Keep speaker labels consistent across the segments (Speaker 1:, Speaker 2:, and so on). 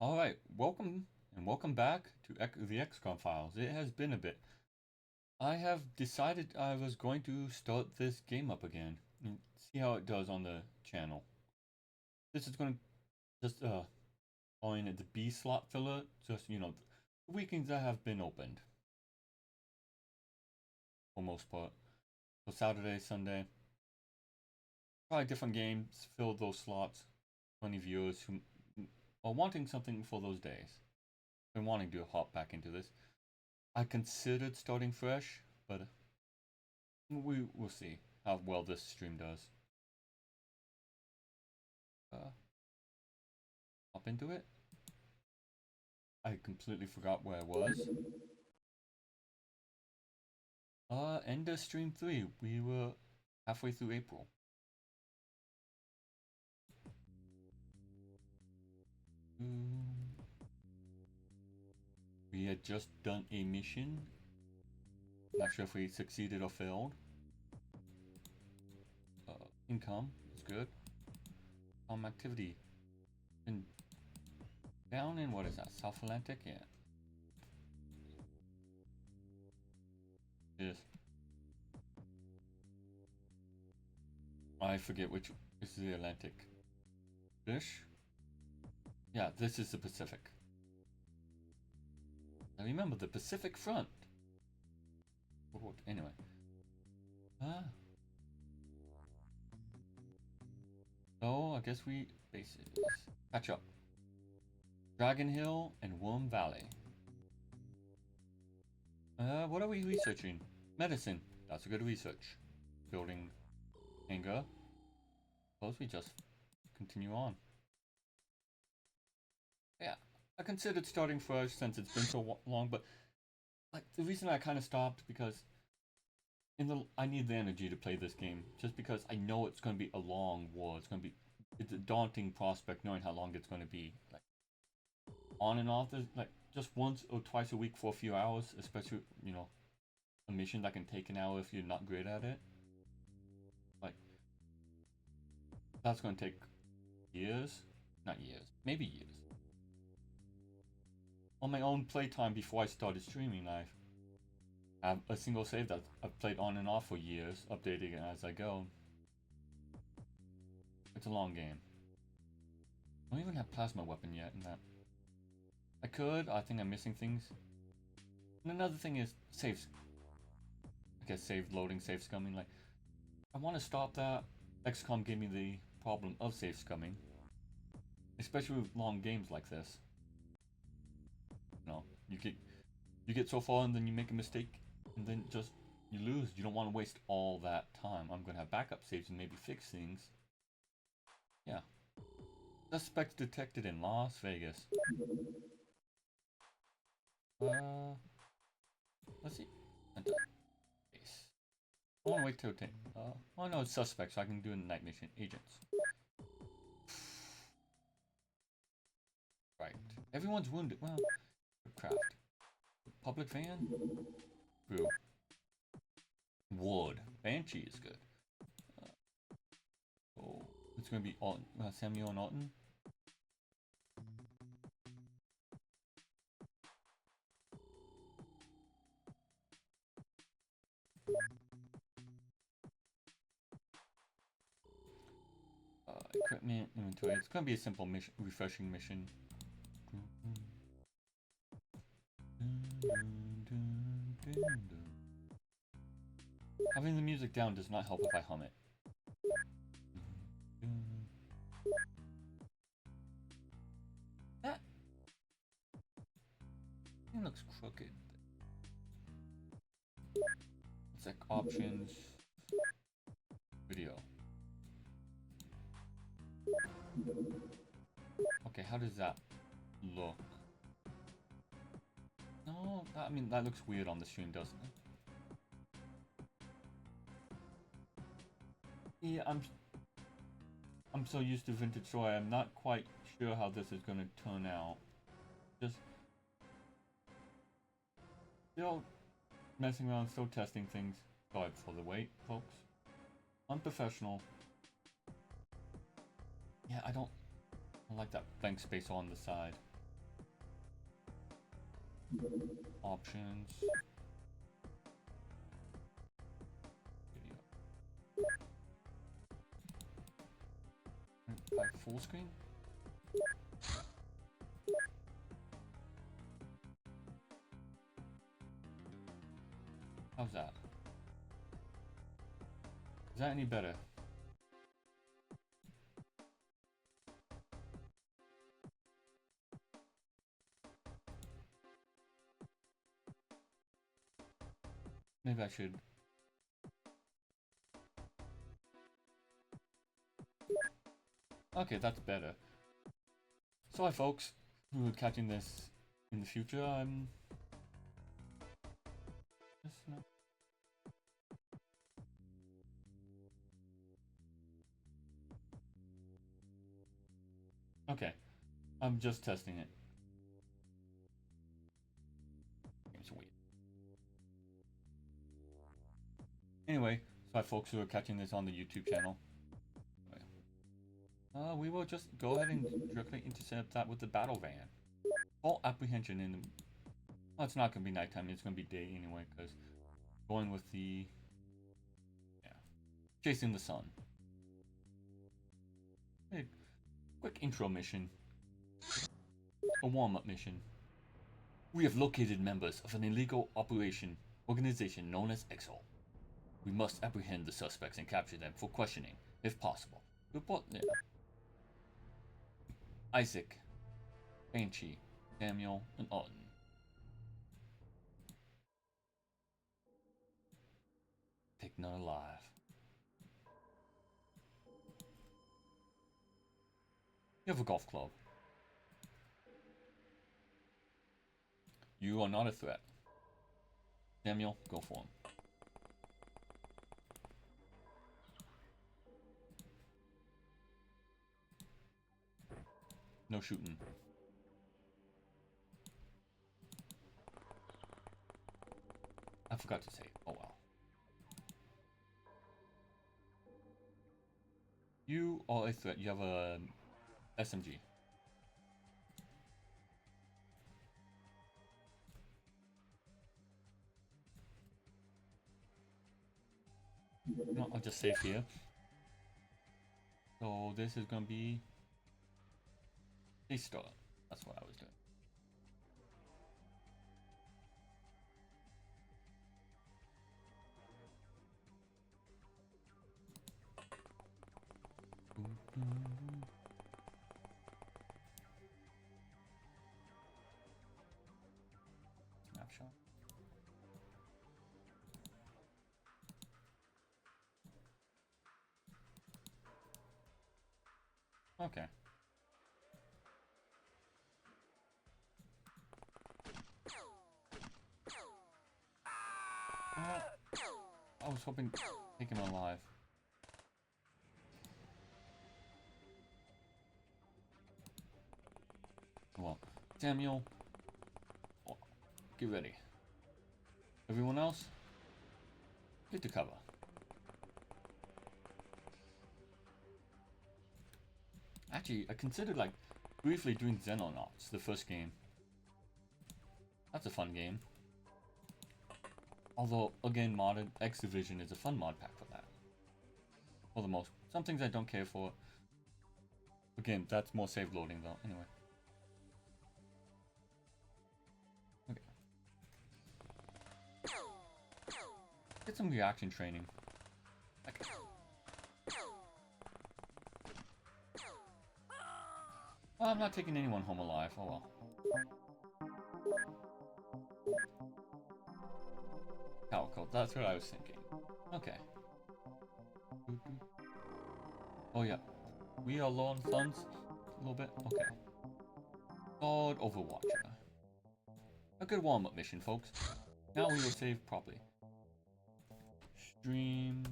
Speaker 1: Alright, welcome back to the XCom Files. It has been a bit. I have decided I was going to start this game up again and see how it does on the channel. This is going to just calling it the B slot filler, just the weekends that have been opened for most part. So Saturday, Sunday, try different games, fill those slots. Plenty of viewers who are wanting something for those days. Been wanting to hop back into this. I considered starting fresh, but we will see how well this stream does. Hop into it. I completely forgot where I was. End of stream 3. We were halfway through April. We had just done a mission. Not sure if we succeeded or failed. Income is good. Activity. And down in, what is that, South Atlantic? Yeah. Yes. I forget which is the Atlantic. Fish? Yeah, this is the Pacific. I remember the Pacific Front. Anyway. So, I guess we bases. Catch up. Dragon Hill and Worm Valley. What are we researching? Medicine. That's a good research. Building anger. Suppose we just continue on. Yeah, I considered starting first since it's been so long, but like the reason I kind of stopped because I need the energy to play this game just because I know it's going to be a long war. It's a daunting prospect knowing how long it's going to be. Like on and off, like just once or twice a week for a few hours, especially a mission that can take an hour if you're not great at it. Like that's going to take years, not years, maybe years. On my own playtime before I started streaming, I have a single save that I've played on and off for years, updating it as I go. It's a long game. I don't even have plasma weapon yet in that. I could, I think I'm missing things. And another thing is saves. I guess save loading, save scumming. Like, I want to stop that. XCOM gave me the problem of save scumming. Especially with long games like this. You get so far and then you make a mistake and then just you lose. You don't want to waste all that time. I'm gonna have backup saves and maybe fix things. Yeah. Suspects detected in Las Vegas. Let's see. Base. I want to wait till oh no, it's suspects, so I can do a night mission. Agents. Right. Everyone's wounded. Well, craft. Public van? Brew. Wood. Banshee is good. Oh, it's gonna be Samuel and Alton. Equipment, inventory. It's gonna be a simple mission, refreshing mission. Having the music down does not help if I hum it. That thing looks crooked. It's like options, video. Okay, how does that look? No, I mean that looks weird on the stream, doesn't it? Yeah, I'm so used to Vintage Toy, I'm not quite sure how this is gonna turn out. Just still messing around, still testing things. Sorry for the wait, folks. Unprofessional. Yeah, I like that blank space on the side. Options. Video. Full screen? How's that? Is that any better? Maybe I should. Okay, that's better. Sorry folks who are catching this in the future, just not... Okay, I'm just testing it. It's weird. Anyway, sorry folks who are catching this on the YouTube channel. We will just go ahead and directly intercept that with the battle van. All apprehension in the... Well, it's not going to be nighttime, it's going to be day anyway, because going with the... Yeah. Chasing the sun. Hey, quick intro mission. A warm-up mission. We have located members of an illegal organization known as XCom. We must apprehend the suspects and capture them for questioning, if possible. Report... Yeah. Isaac, Banshee, Samuel, and Auden. Take none alive. You have a golf club. You are not a threat. Samuel, go for him. No shooting. I forgot to say. Oh well. You are a threat. You have a SMG. No, I'll just save here. So this is gonna be a start. That's what I was doing. Snapshot. Okay. I was hoping to take him alive. Well, Samuel, get ready. Everyone else, get to cover. Actually, I considered like briefly doing Xenonauts, the first game. That's a fun game. Although, again, modded X Division is a fun mod pack for that. For the most. Some things I don't care for. Again, that's more save loading though. Anyway. Okay. Get some reaction training. Okay. Well, I'm not taking anyone home alive. Oh well. Occult, that's what I was thinking. Okay. Oh yeah. We are low on funds a little bit. Okay. Lord Overwatcher. A good warm-up mission, folks. Now we will save properly. Stream.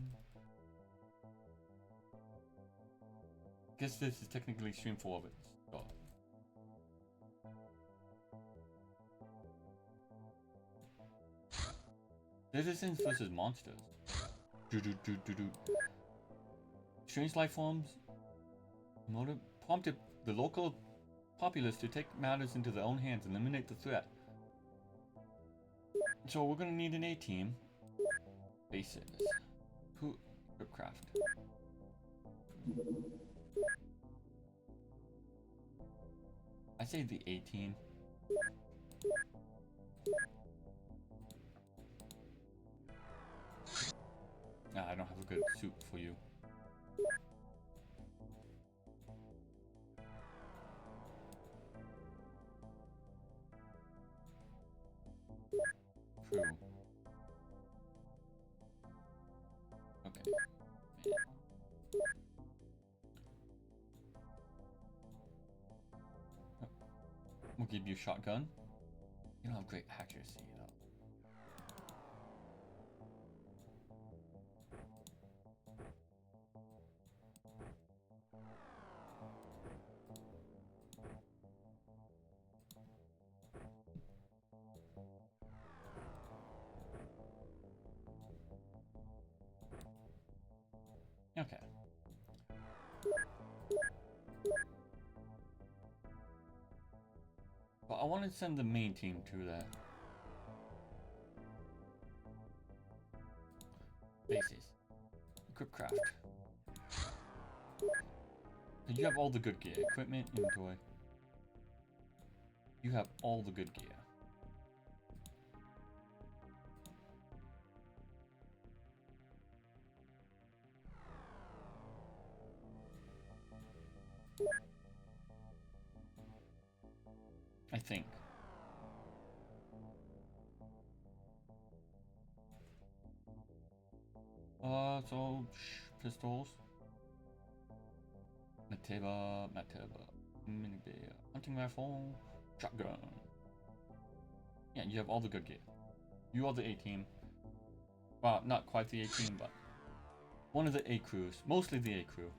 Speaker 1: Guess this is technically stream 4 of it. So. Citizens versus monsters. Strange life forms prompted the local populace to take matters into their own hands and eliminate the threat. So we're gonna need an A team. Bases. Who? Craft. I say the A team. Nah, I don't have a good suit for you. True. Okay. We'll give you a shotgun. You don't have great accuracy though. Okay. But I want to send the main team to that. Bases. Equip craft. You have all the good gear. Equipment, inventory. You have all the good gear. I think. So pistols. Mateba, mini bear, hunting rifle, shotgun. Yeah, you have all the good gear. You are the A team. Well, not quite the A team, but one of the A crews. Mostly the A crew.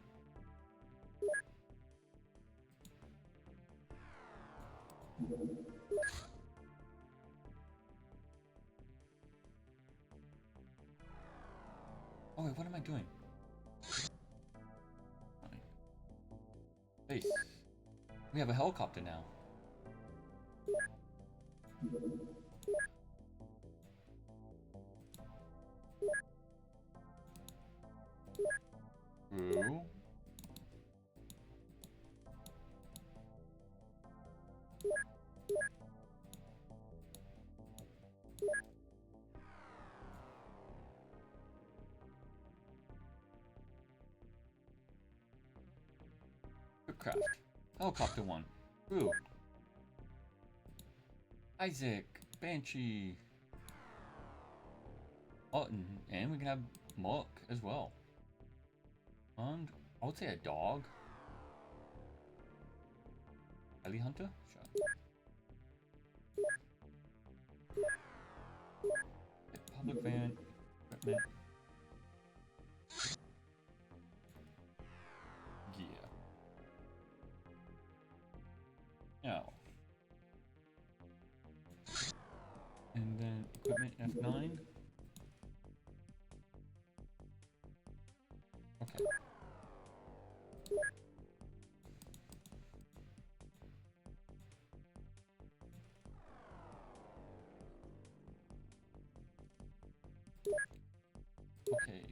Speaker 1: Oh wait, what am I doing? Base. We have a helicopter now. Ooh. Craft. Helicopter 1. Ooh. Isaac. Banshee. Oh, and we can have Muck as well. And I would say a dog. Ellie Hunter? Sure. Public van. Equipment. Gear. Now. And then equipment F9. Okay. Okay.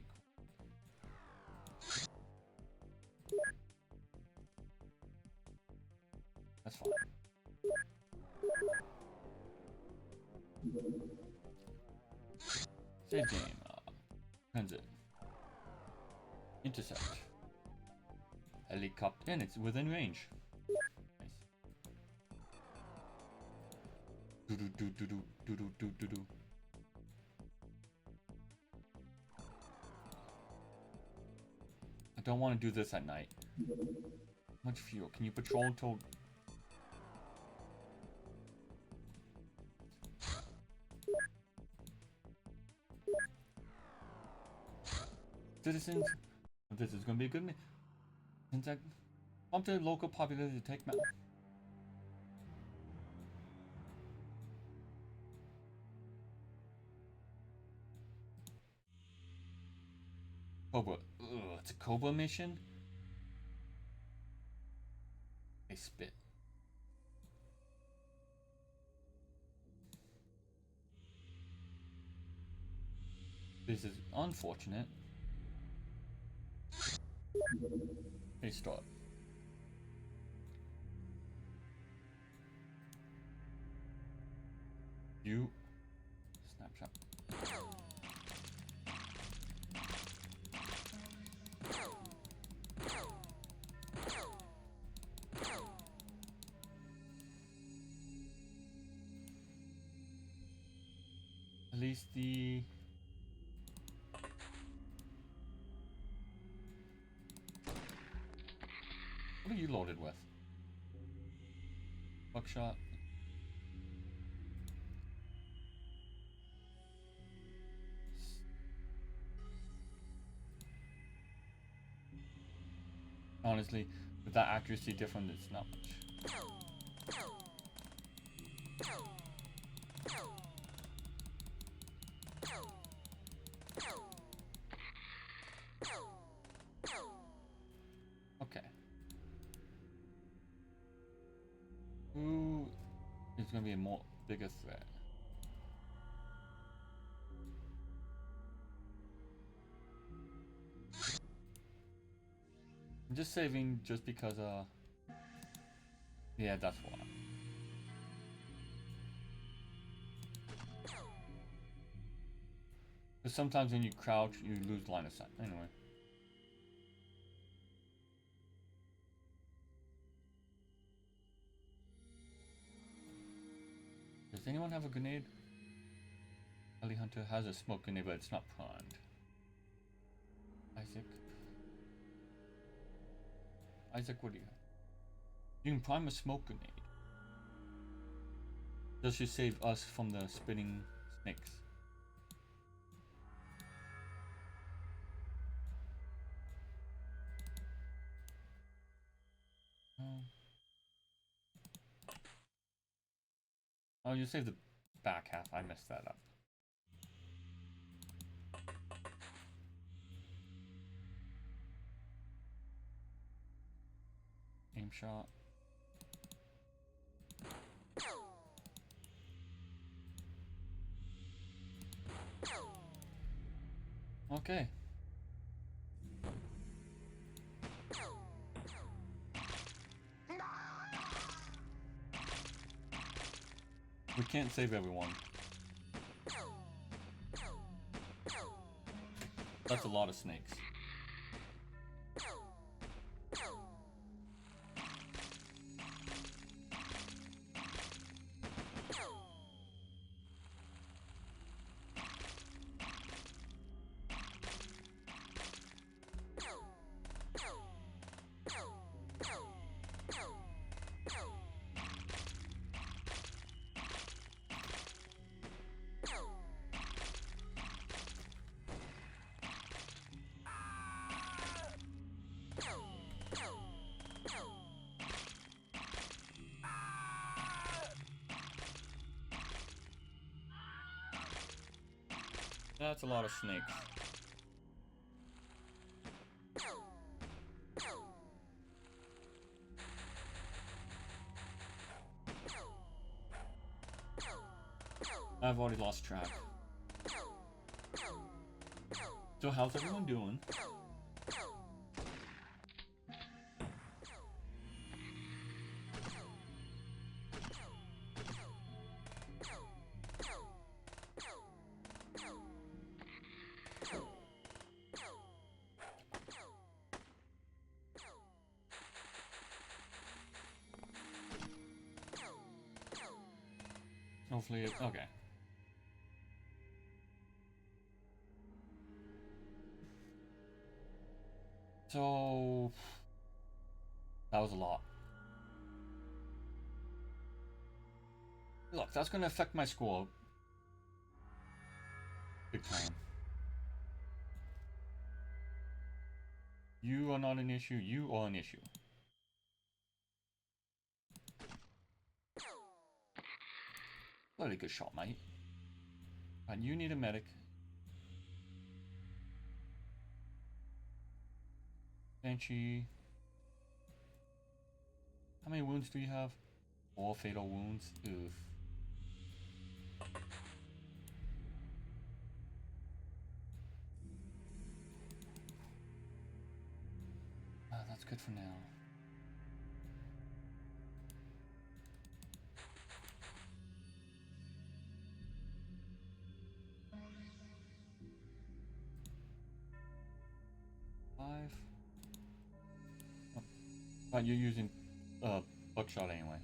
Speaker 1: That's fine. Save game. Transit. Intercept. Helicopter. And it's within range. Nice. Do do do do do do do do do do. I don't want to do this at night. Much fuel. Can you patrol till... Citizens, this is going to be a good... Since I want the local population to take... Cobra. Ugh, it's a Cobra mission? They spit. This is unfortunate. Okay, start. You snapshot. At least the what are you loaded with? Buckshot. Honestly, with that accuracy difference, it's not much. Okay. Who is going to be a more bigger threat? I'm just saving just because, yeah, that's why. Because sometimes when you crouch, you lose line of sight. Anyway. Does anyone have a grenade? Ellie Hunter has a smoke grenade, but it's not primed. Isaac, what do you have? You can prime a smoke grenade. Does she save us from the spinning snakes? Oh, you saved the back half. I messed that up. Aim shot. Okay. We can't save everyone. That's a lot of snakes. That's a lot of snakes. I've already lost track. So how's everyone doing? Hopefully it, okay. So that was a lot. Look, that's gonna affect my score big time. You are not an issue, you are an issue. Bloody good shot, mate. And you need a medic. Banshee. How many wounds do you have? 4 fatal wounds. Oof. good for now. Five. Oh. Right, you're using buckshot anyway.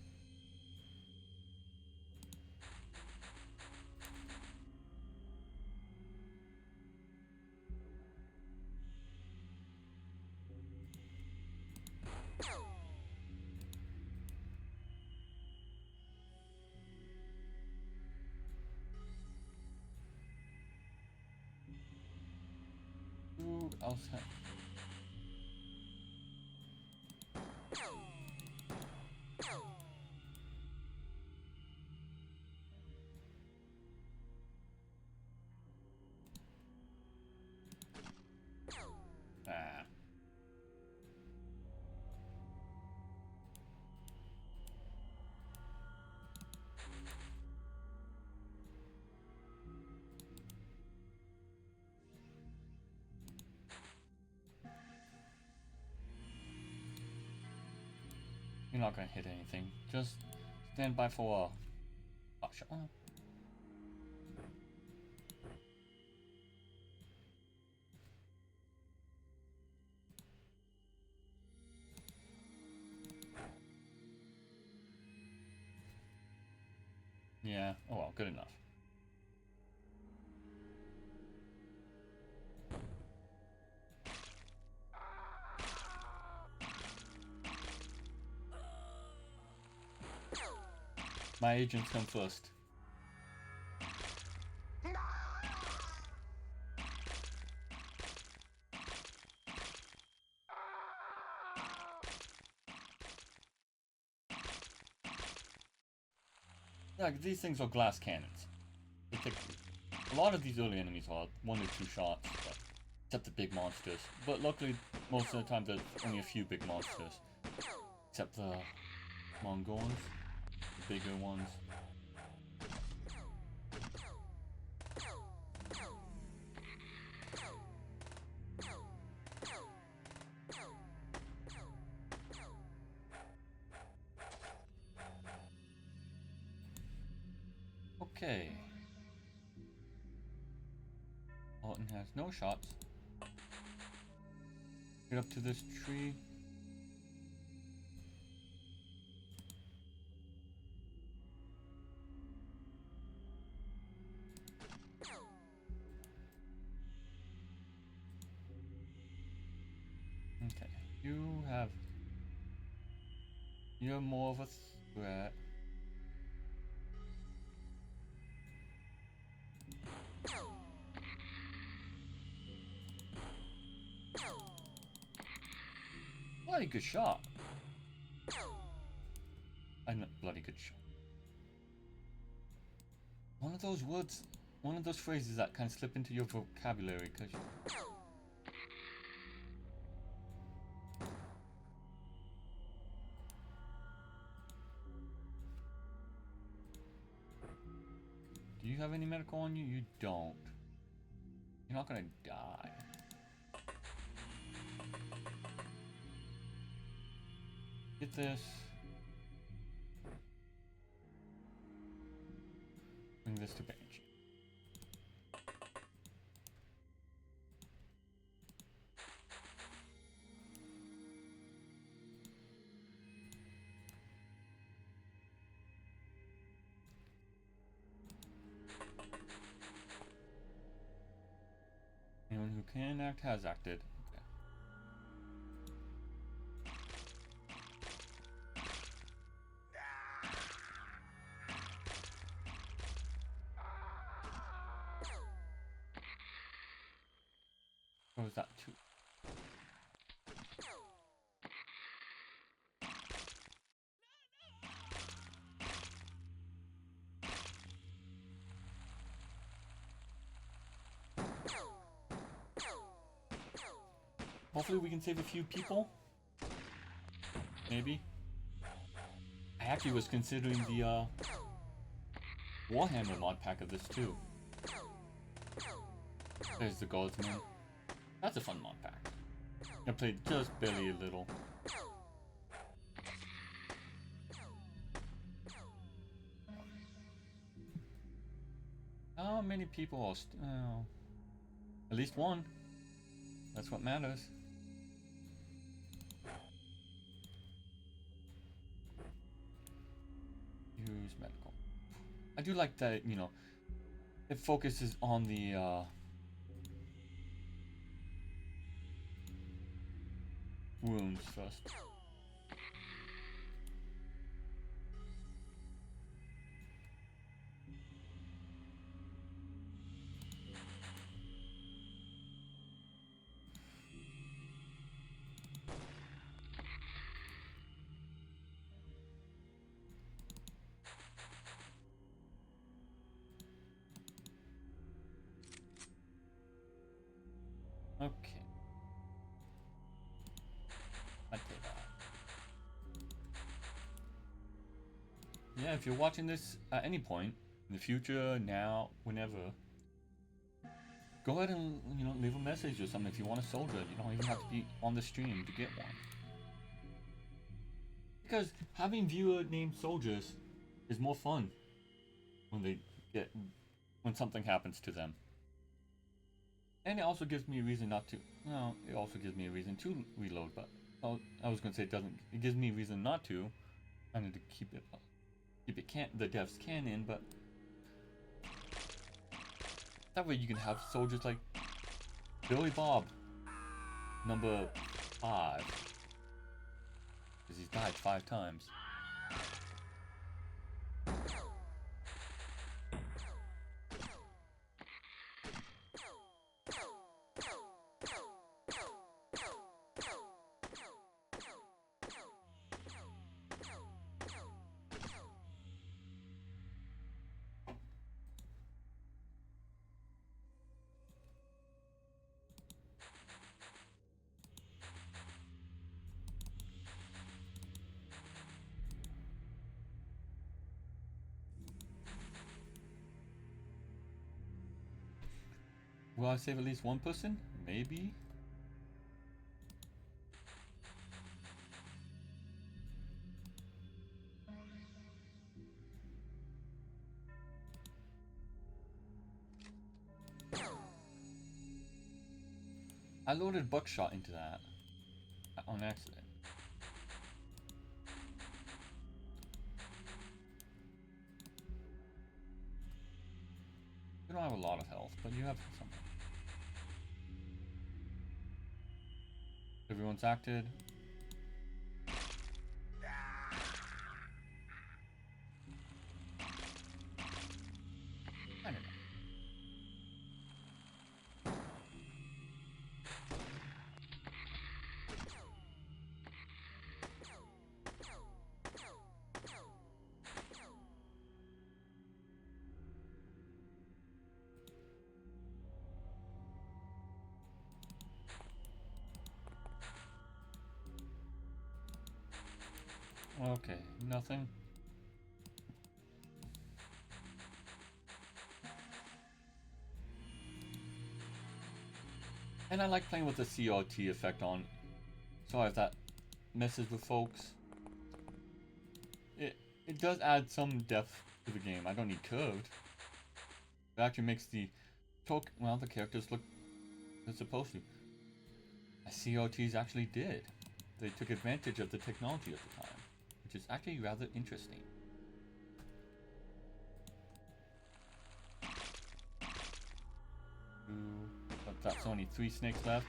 Speaker 1: Who else has... Ah. You're not gonna hit anything. Just stand by for a shot. Oh. Yeah. Oh well, good enough. My agents come first. Yeah, these things are glass cannons. They take a lot of these early enemies are 1 or 2 shots, but, except the big monsters. But luckily, most of the time there's only a few big monsters, except the Mongolians, the bigger ones. Okay. Alton has no shots. Get up to this tree. Okay. You're more of a threat. Bloody good shot. I know, bloody good shot. One of those words, one of those phrases that kind of slip into your vocabulary because do you have any medical on you? You don't. You're not gonna die. Get this. Bring this to bench. Anyone who can act has acted. Okay. What was that? 2. Hopefully we can save a few people. Maybe. I actually was considering the Warhammer mod pack of this too. There's the Guardsman. That's a fun mod pack. I played just barely a little. How many people are at least one. That's what matters. Use medical. I do like that, you know, it focuses on the wounds first. Okay. I take that. Yeah, if you're watching this at any point in the future, now, whenever, go ahead and, you know, leave a message or something if you want a soldier. You don't even have to be on the stream to get one. Because having viewer named soldiers is more fun when something happens to them. And it also gives me a reason not to. Well, it also gives me a reason to reload, but I was gonna say it doesn't. It gives me a reason not to. I need to keep it the devs canon, but that way you can have soldiers like Billy Bob, number 5, because he's died 5 times. Will I save at least one person? Maybe? I loaded buckshot into that on accident. You don't have a lot of health, but you have something. Everyone's acted. I don't know. Okay, nothing. And I like playing with the CRT effect on. Sorry if that messes with folks. It does add some depth to the game. I don't need curved. It actually makes the characters look they're supposed to. CRTs actually did. They took advantage of the technology at the time, which is actually rather interesting. But that's only 3 snakes left.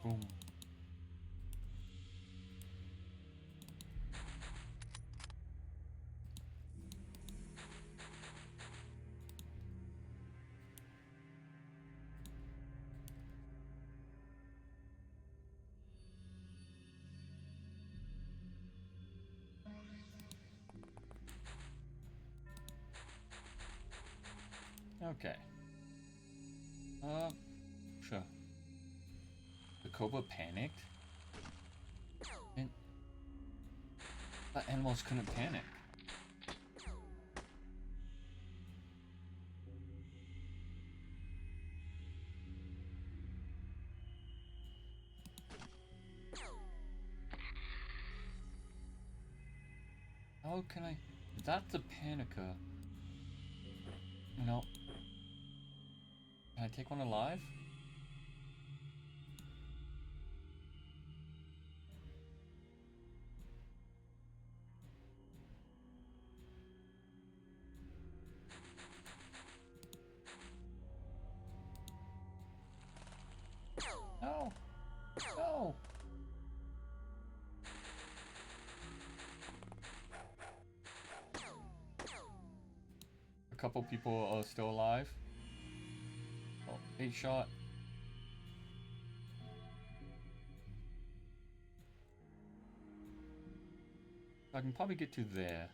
Speaker 1: Boom. Okay. Sure. The cobra panicked? And the animals couldn't panic. How can I... That's a panicker. No. Can I take one alive? No! No! A couple people are still alive. Oh, 8 shot. I can probably get to there.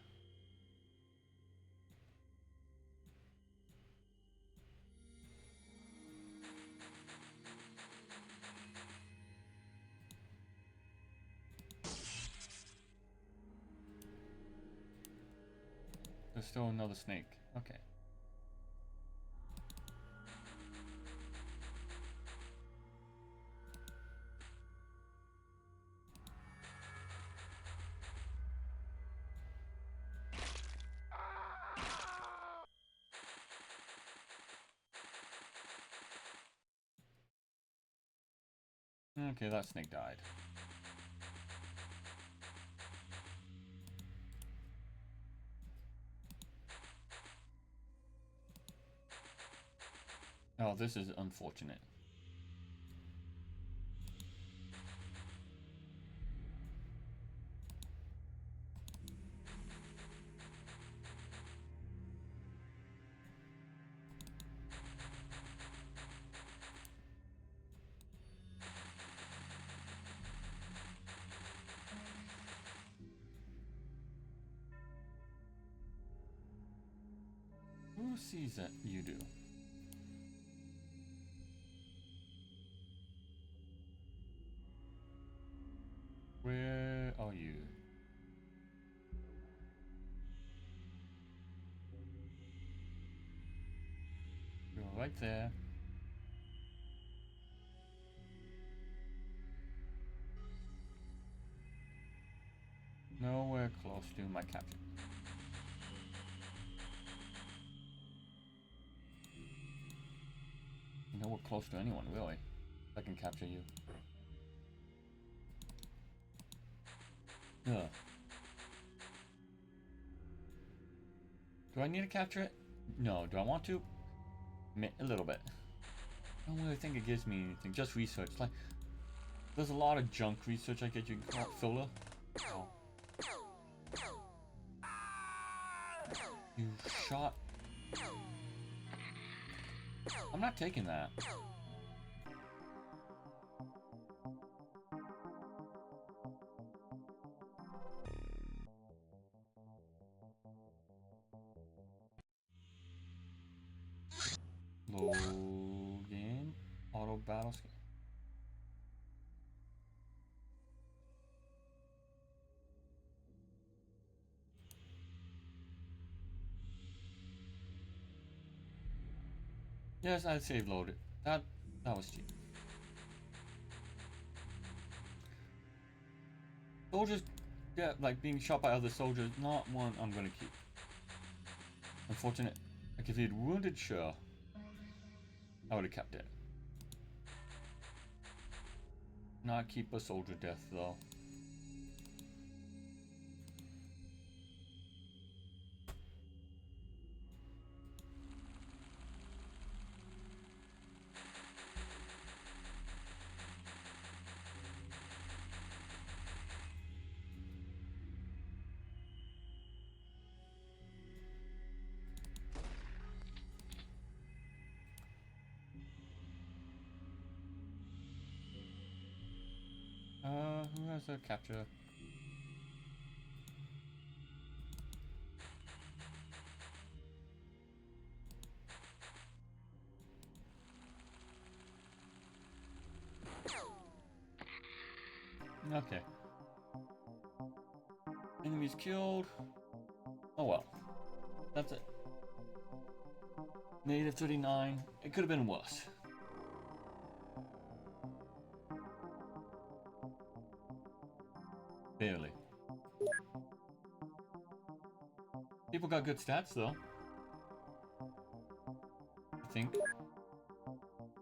Speaker 1: There's still another snake. Okay. Okay, that snake died. Oh, this is unfortunate. Who sees that? You do. Where are you? You're right there. Nowhere close to my capture. Nowhere close to anyone, really. I can capture you. Ugh. Do I need to capture it? No. Do I want to? A little bit. I don't really think it gives me anything. Just research. Like, there's a lot of junk research I get. You can call it filler. Oh. You shot. I'm not taking that. Load game. Auto battle scan. Yes, I save loaded. That was cheap. Soldiers, yeah, like being shot by other soldiers, not one I'm gonna keep. Unfortunate. Like if he had wounded, sure, I would have kept it. Not keep a soldier death though. Who has a capture? Okay. Enemies killed. Oh well. That's it. Native 39. It could have been worse. Barely. People got good stats though. I think.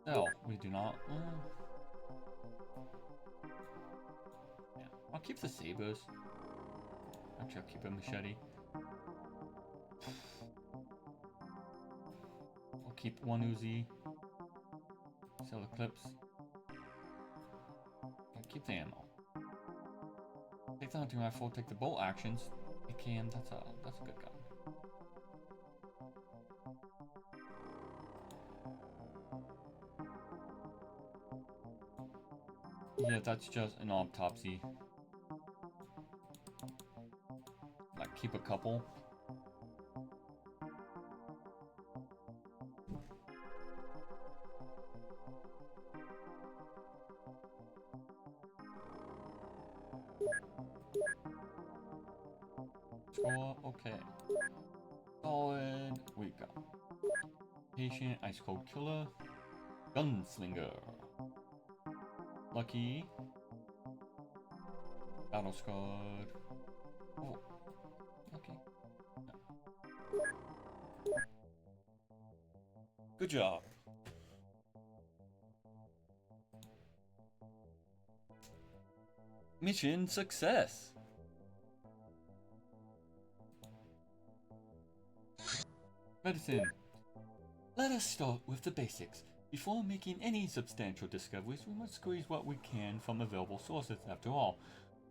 Speaker 1: No, we do not. Yeah, I'll keep the sabers. Actually, I'll keep a machete. I'll keep one Uzi. Sell the clips. Yeah, keep the ammo. Take the hunting rifle. Take the bolt actions. AKM. That's a good gun. Yeah, that's just an autopsy. Like, keep a couple. Score, okay. Solid. We got patient, ice cold killer, gunslinger. Lucky. Battle squad. Oh. Okay. Good job. Mission success. Medicine. Let us start with the basics. Before making any substantial discoveries, we must squeeze what we can from available sources. After all,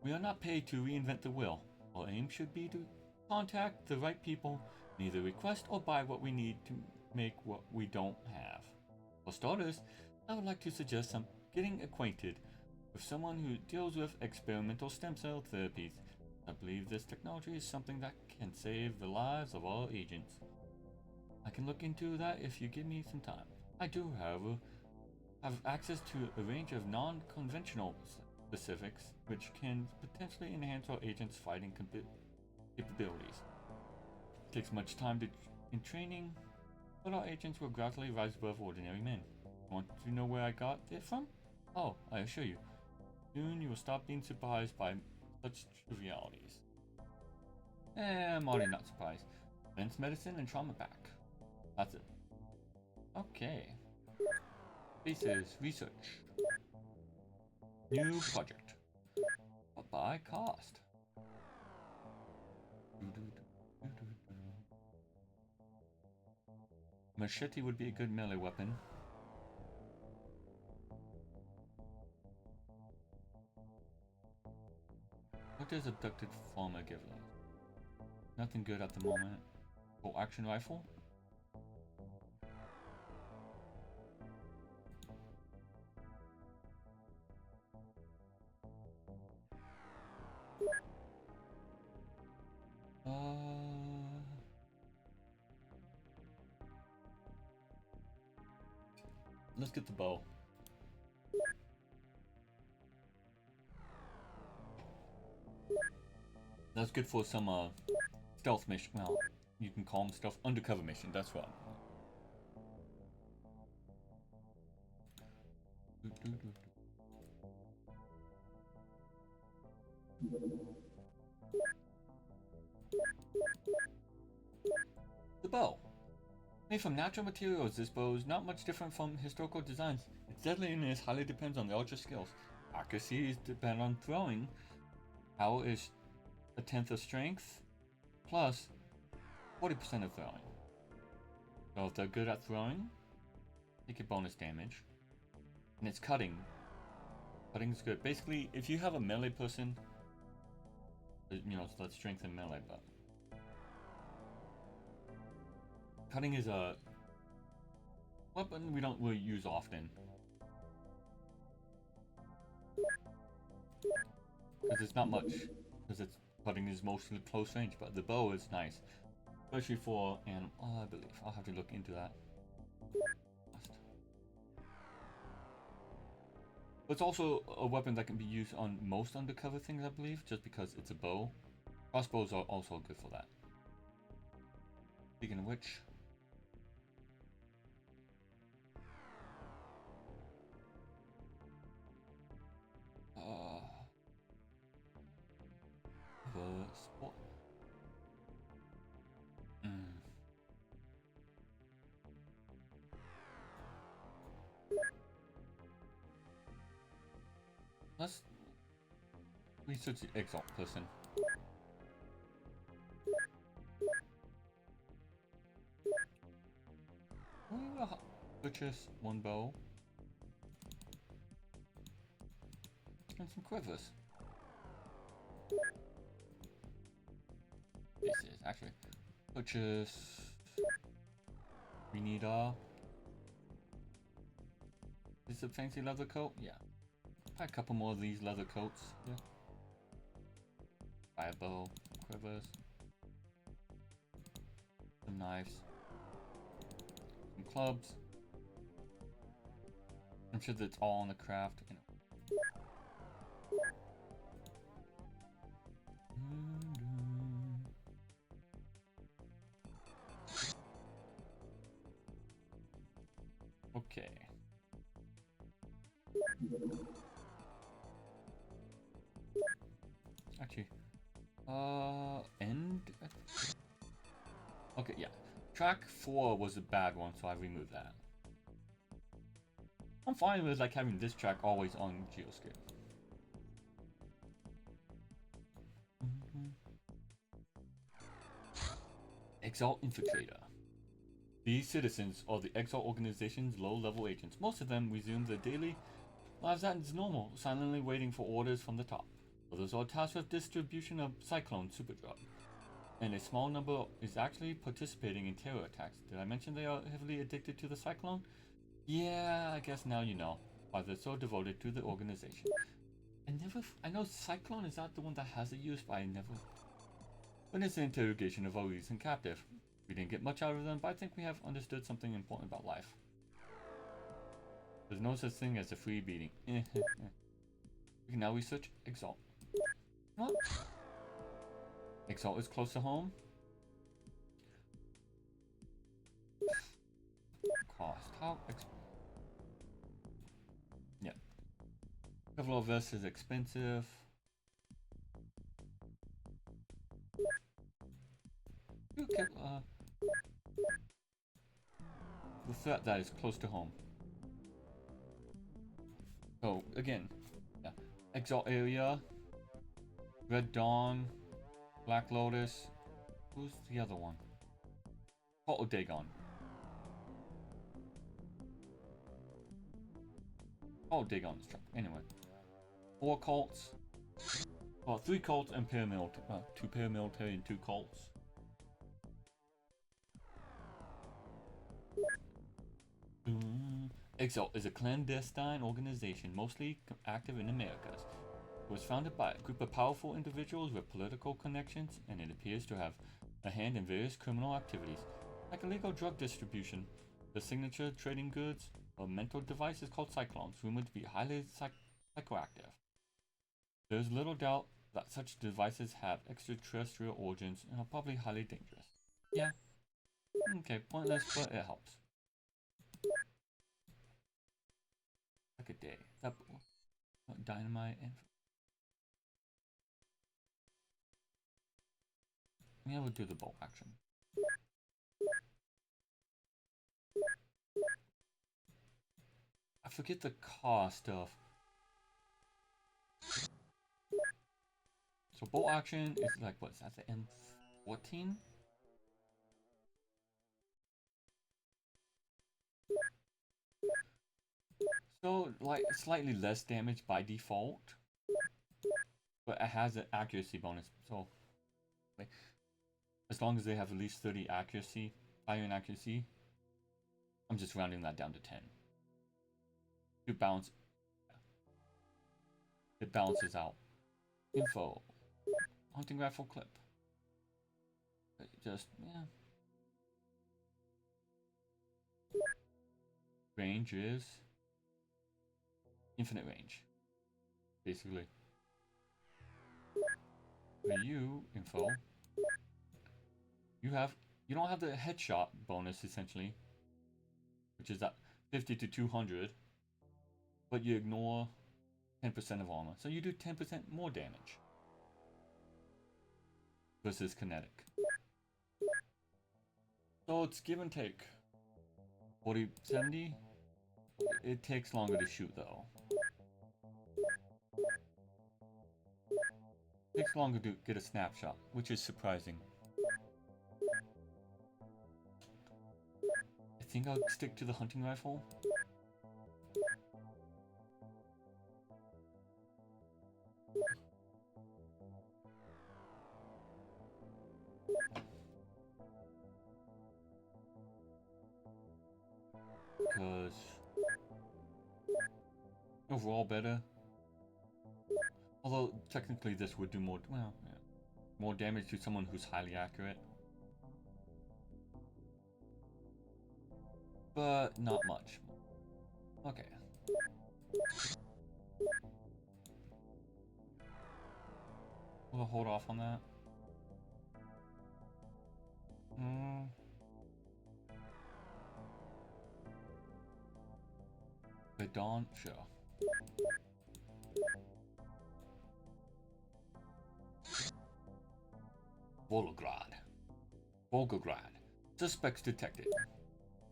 Speaker 1: we are not paid to reinvent the wheel. Our aim should be to contact the right people, and either request or buy what we need to make what we don't have. For starters, I would like to suggest getting acquainted with someone who deals with experimental stem cell therapies. I believe this technology is something that can save the lives of all agents. I can look into that if you give me some time. I do, however, have access to a range of non-conventional specifics which can potentially enhance our agents' fighting capabilities. It takes much time in training, but our agents will gradually rise above ordinary men. Want to know where I got it from? Oh, I assure you. Soon you will stop being surprised by such trivialities. I'm already not surprised. Advanced medicine and trauma pack. That's it. Okay. Bases, research. New project. But by cost. Machete would be a good melee weapon. What does abducted farmer give us? Nothing good at the moment. Bolt action rifle? Let's get the bow. That's good for some stealth mission. Well, you can call them stealth undercover mission. That's what. The bow. Made from natural materials, this bow is not much different from historical designs. Its deadliness highly depends on the ultra skills. Accuracy is dependent on throwing. Power is 1/10 of strength, plus 40% of throwing. So if they're good at throwing, they get bonus damage. And it's cutting. Cutting is good. Basically, if you have a melee person, you know, so that's strength and melee, but cutting is a weapon we don't really use often. Because it's not much. Because it's cutting is mostly close range, but the bow is nice. Especially for animal, I believe. I'll have to look into that. But it's also a weapon that can be used on most undercover things, I believe, just because it's a bow. Crossbows are also good for that. Speaking of which, the sport. Let's research the exalt person. We will purchase one bow and some quivers. This is actually purchase. We need Is this a fancy leather coat? Yeah. Buy a couple more of these leather coats. Yeah. Buy a bow, quivers, some knives, some clubs. I'm sure that's all on the craft. You know. Okay. Actually, end. Okay, yeah. Track 4 was a bad one, so I removed that. I'm fine with like having this track always on Geoscape. Exalt Infiltrator. These citizens are the Exalt organization's low-level agents. Most of them resume their daily lives as normal, silently waiting for orders from the top. Others are tasked with distribution of Cyclone superdrug. And a small number is actually participating in terror attacks. Did I mention they are heavily addicted to the Cyclone? Yeah, I guess now you know why they're so devoted to the organization. I know Cyclone is not the one that has a use, but I never witnessed the interrogation of our recent captive. We didn't get much out of them, but I think we have understood something important about life. There's no such thing as a free beating. We can now research Exalt. What? Exalt is close to home. Cost. How yeah. Kevlar vest is expensive. Okay, the threat that is close to home. So again, yeah. Exalt area. Red Dawn. Black Lotus. Who's the other one? Oh, Dagon. Oh, Dagon's truck. Anyway. 4 cults. Well, 3 cults and paramilitary. 2 paramilitary and 2 cults. Exalt is a clandestine organization mostly active in Americas. It was founded by a group of powerful individuals with political connections, and it appears to have a hand in various criminal activities, like illegal drug distribution, the signature trading goods, or mental devices called cyclones, rumored to be highly psychoactive. There is little doubt that such devices have extraterrestrial origins and are probably highly dangerous. Yeah. Okay, pointless, but it helps. Like a day. That dynamite and yeah, we'll do the bolt action. I forget the cost of. So bolt action is like what's that? The M14. So like slightly less damage by default, but it has an accuracy bonus. So like, as long as they have at least 30 accuracy, iron accuracy, I'm just rounding that down to 10. To balance, it balances out. Info, hunting rifle clip. Just yeah. Range is infinite range, basically. For you, info, you don't have the headshot bonus essentially, which is at 50 to 200, but you ignore 10% of armor, so you do 10% more damage versus kinetic. So it's give and take. 40, 70. It takes longer to shoot though. It takes longer to get a snapshot, which is surprising. I think I'll stick to the hunting rifle. Because overall better. Although technically this would do more, well, yeah, more damage to someone who's highly accurate. But not much. Okay. We'll hold off on that. At dawn? Sure. Volgograd. Suspects detected.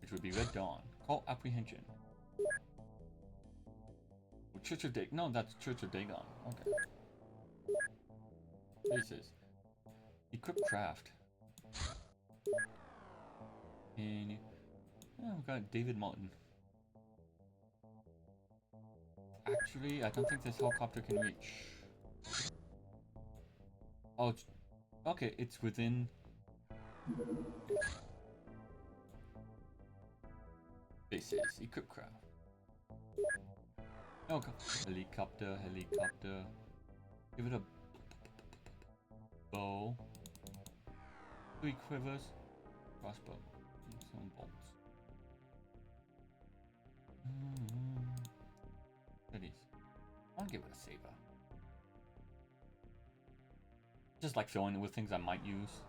Speaker 1: Which would be Red Dawn. Call apprehension. Oh, Church of Dagon. No, that's Church of Dagon. Okay. Bases. Equip craft. And yeah, we got David Martin. Actually, I don't think this helicopter can reach. Oh, it's, okay, it's within. Bases, equip craft. Okay. Helicopter. Give it a bow. 3 quivers. Crossbow. And some bolts. Goodies. I want to give it a saber. Just like filling it with things I might use.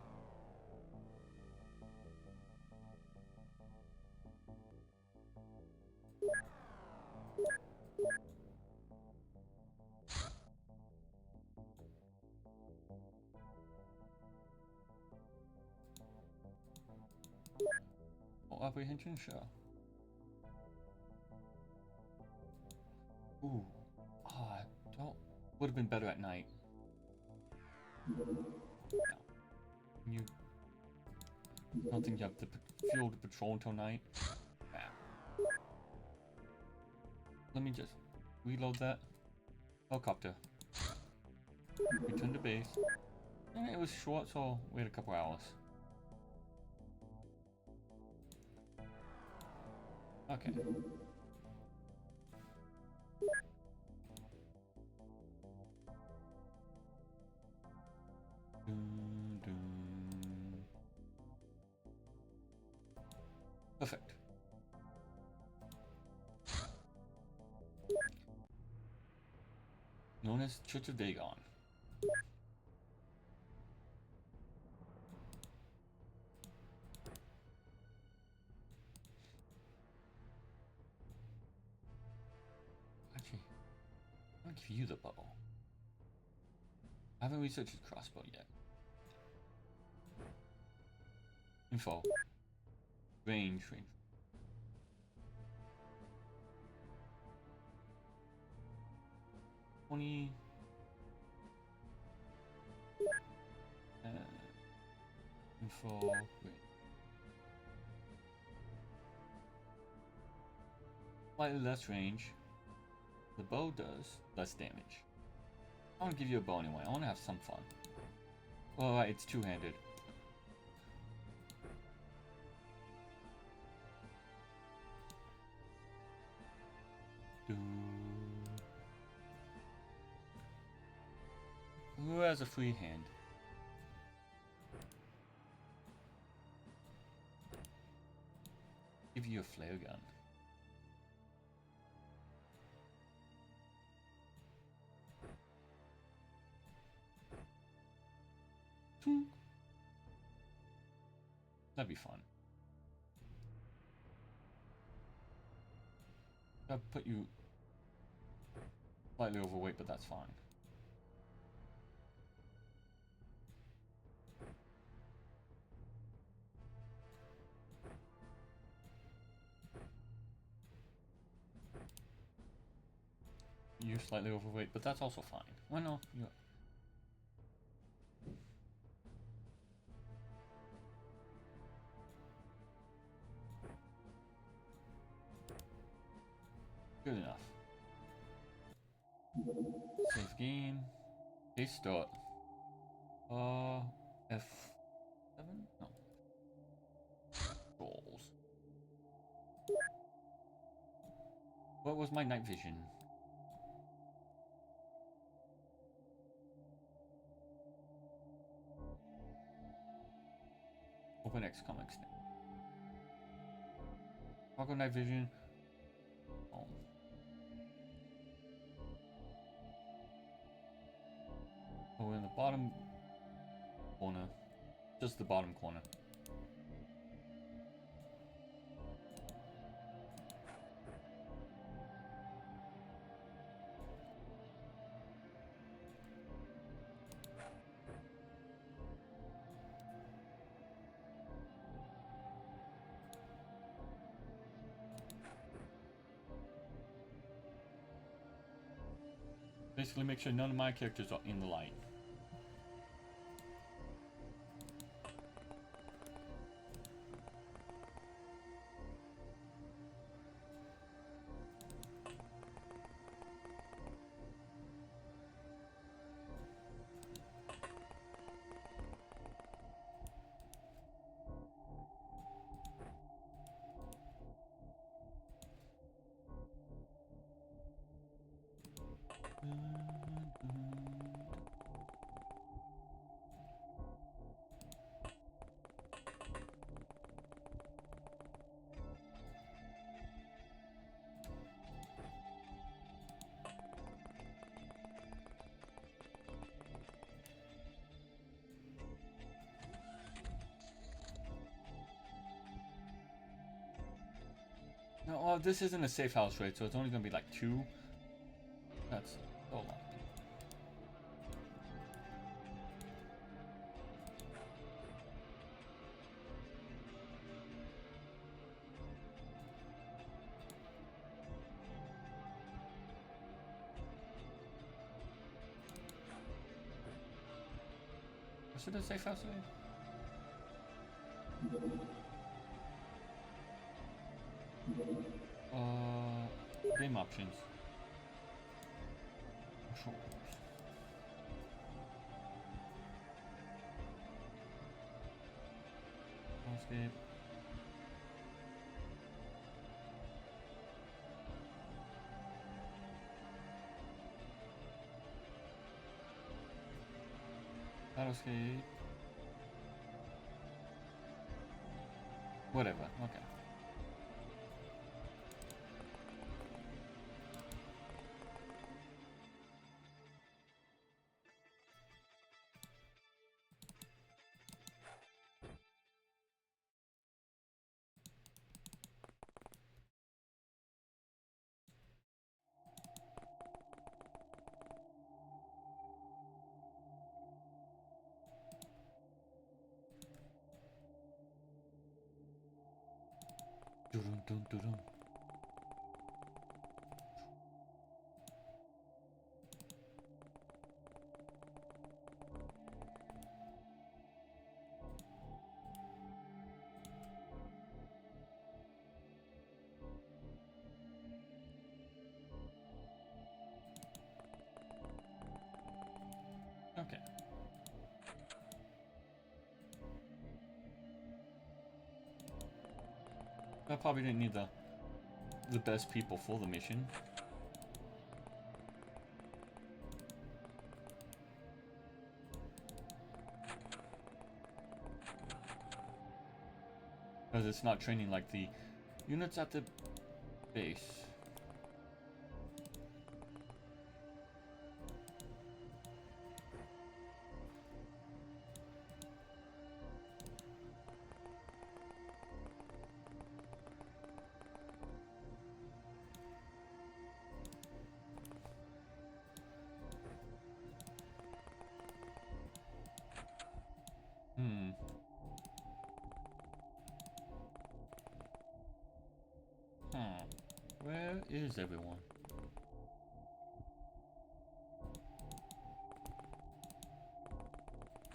Speaker 1: Oh, apprehension, sure. Ooh. Ah, don't. Would have been better at night. No. You don't think you have the fuel to patrol until night? Nah. Let me just reload that. Helicopter. Return to base. And it was short, so wait a couple hours. Okay. Perfect. Known as Church of Dagon. Actually, I'll give you the bow. I haven't researched his crossbow yet. Info. Range. 20. Info. Wait. Slightly less range. The bow does less damage. I want to give you a bow anyway. I want to have some fun. Well, right, it's two-handed. Who has a free hand? Give you a flare gun. That'd be fun. I'd put you slightly overweight, but that's fine. You're slightly overweight, but that's also fine. Well, no, you. Good enough. Save game. Okay, start. F7? No. Goals. What was my night vision? OpenXComExtended. Toggle night vision. Oh. Oh, in the bottom corner. Just the bottom corner. Basically make sure none of my characters are in the light. No, well, this isn't a safe house, right? So it's only gonna be like 2. That's so long. Was it a safe house? Game options. Controls. Landscape. Battlescape. Whatever, okay. Dun, dun, dun, dun. Okay. I probably didn't need the best people for the mission. Because it's not training like the units at the base. Where is everyone?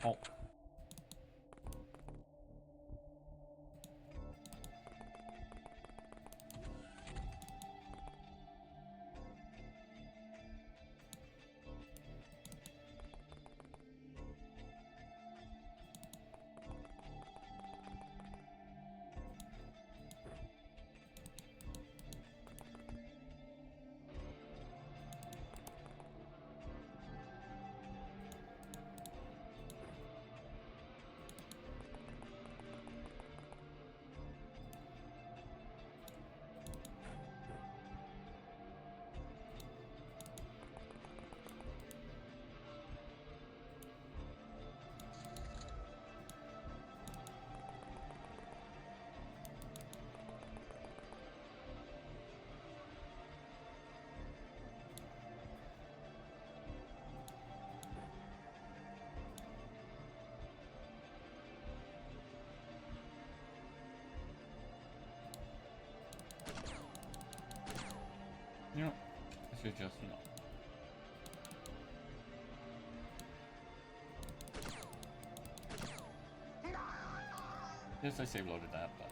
Speaker 1: Oh. You know, I should just, you know. Yes, I save loaded that, but.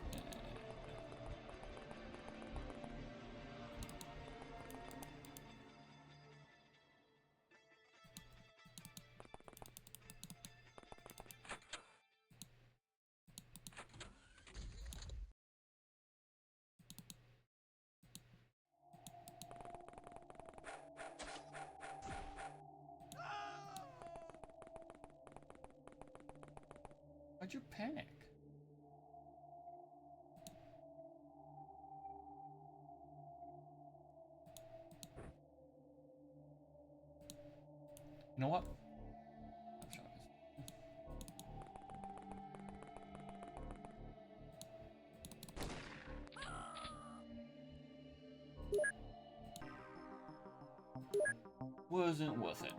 Speaker 1: Why'd you panic? You know what? Wasn't worth it.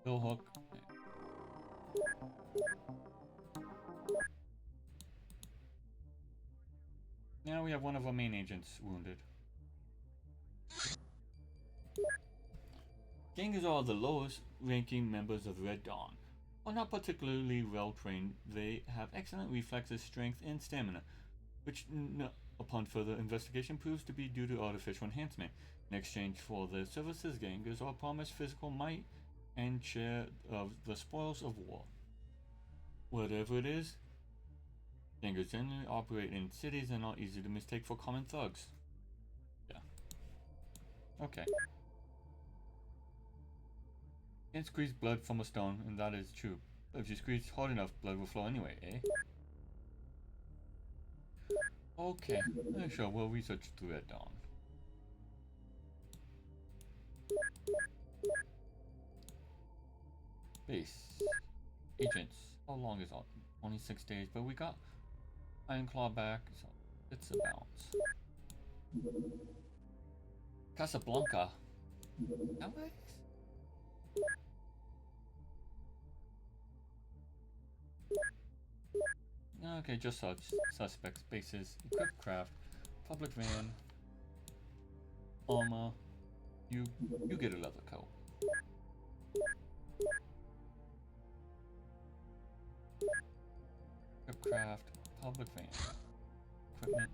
Speaker 1: Bill Hook. Now we have one of our main agents wounded. Gangers are the lowest ranking members of Red Dawn. While not particularly well trained, they have excellent reflexes, strength, and stamina, which upon further investigation proves to be due to artificial enhancement. In exchange for their services, Gangers are promised physical might and share of the spoils of war. Whatever it is, Gangers generally operate in cities and are easy to mistake for common thugs. Yeah. Okay. Can't squeeze blood from a stone, and that is true. But if you squeeze hard enough, blood will flow anyway, eh? Okay, sure, we'll research through at dawn. Base. Agents. How long is it? 26 days, but we got Iron Claw back, so it's a bounce. Casablanca. How much? Okay, just suspects, bases, equipped craft, public van, armor. You get a leather coat. Equipped craft, public van, equipment,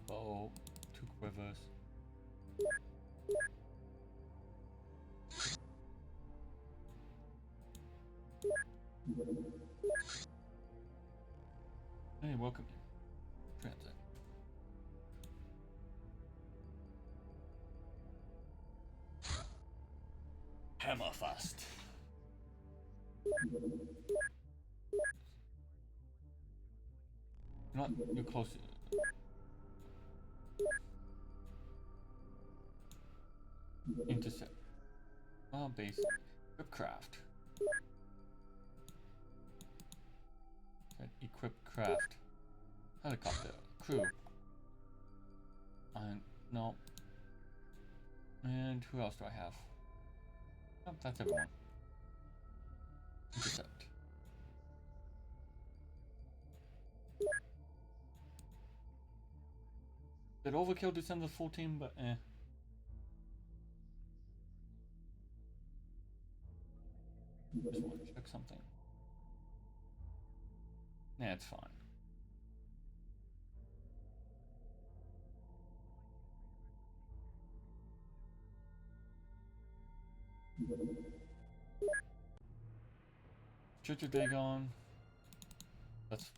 Speaker 1: bow, 2 quivers. Hey, welcome. Transit. Hammerfast. You're close. Intercept. Oh, base. Craft. Equip craft. Helicopter. Crew. And no. And who else do I have? Oh, that's everyone. Intercept. Did overkill to send the full team, but eh. Just want to check something. Yeah, it's fine. Church of Dagon. That's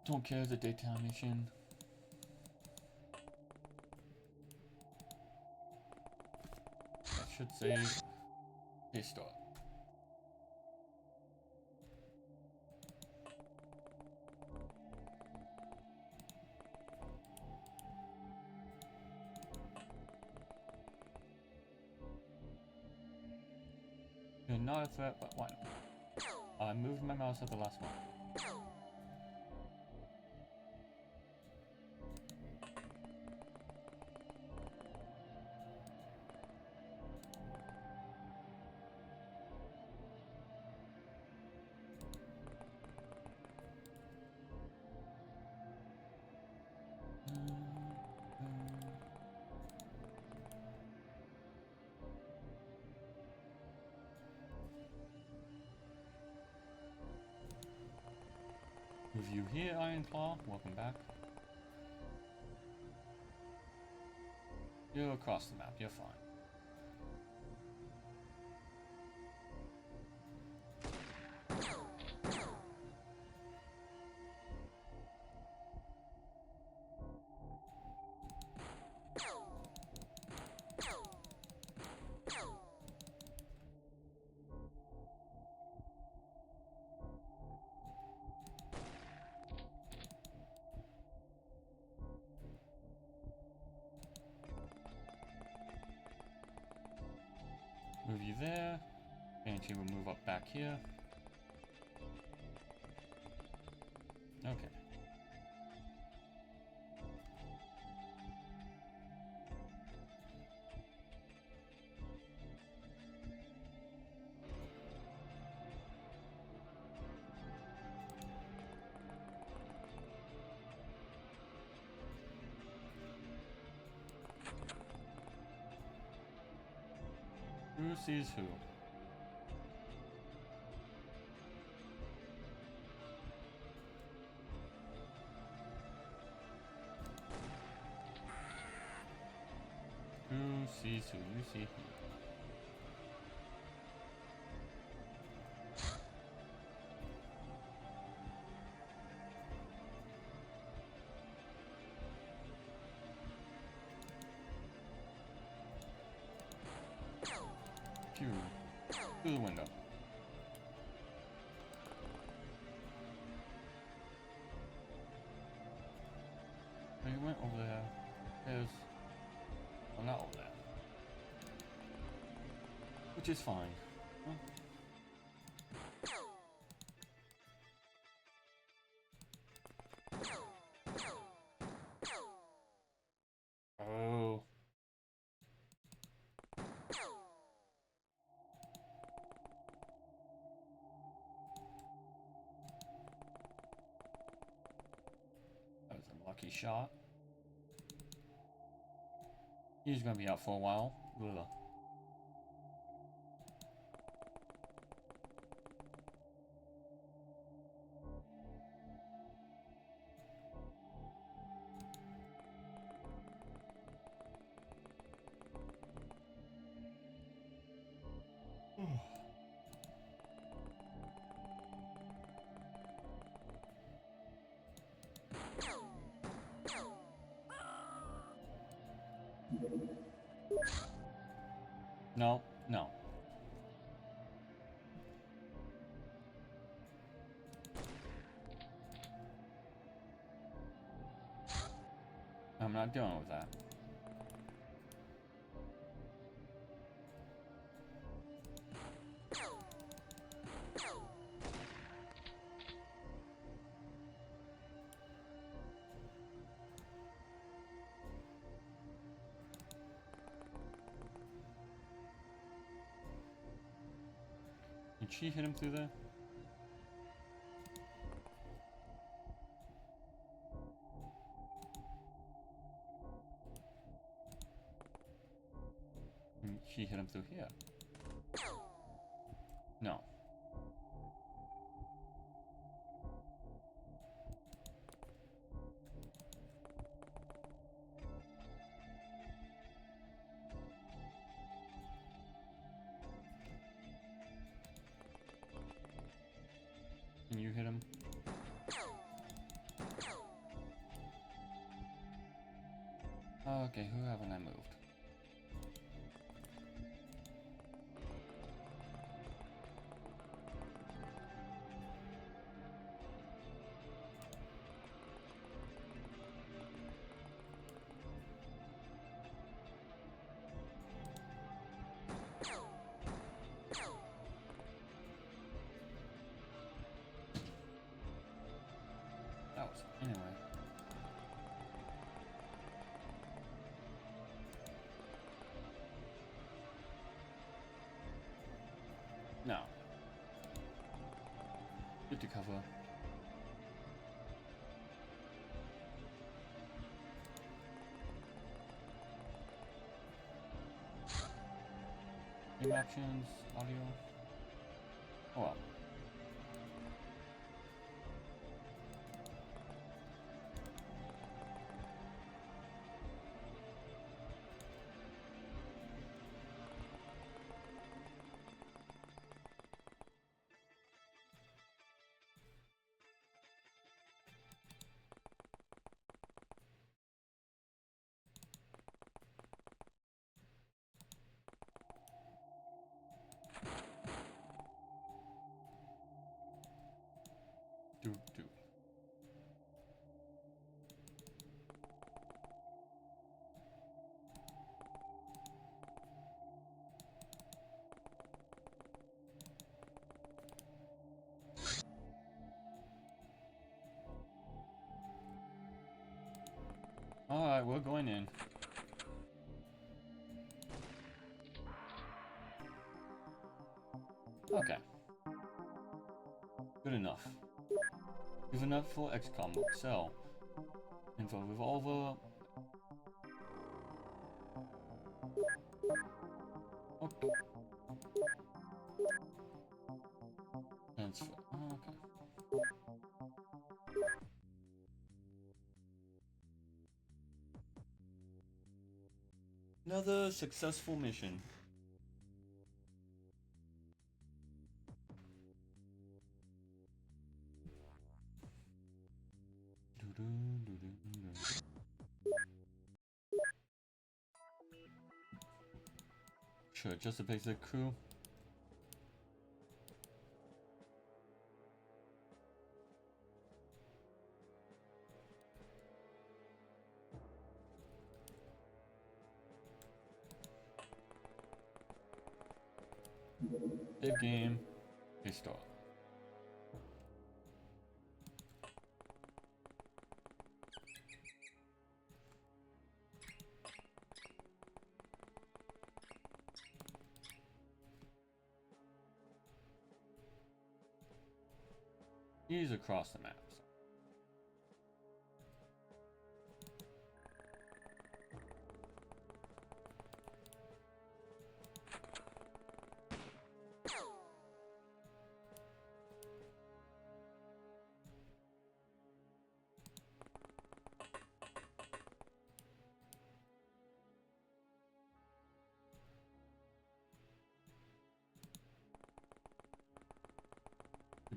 Speaker 1: don't care, the daytime mission. That should save. Okay, start. You're not a threat, but why not? I moved my mouse at the last one. Review here, Iron Claw. Welcome back. You're across the map. You're fine. Move you there. Banshee will move up back here. Okay. Who sees who? Who sees who? You see who? Pew. Through the window. Oh, you went over there. There's... well, not over there. Which is fine. Huh? Oh. That was a lucky shot. He's gonna be out for a while. Ugh. No, no. I'm not dealing with that. Did she hit him through there? climb through here? No. Can you hit him? Okay, who haven't I moved? That was anyway. No. Good to cover. Game actions, audio. Oh well. Do. Alright, we're going in. Okay. Good enough. Good enough for XCom. Cell. Info revolver. Okay. Transfer. Oh, okay. Another successful mission. Sure, just a basic crew. Save game. Restart. He's across the map.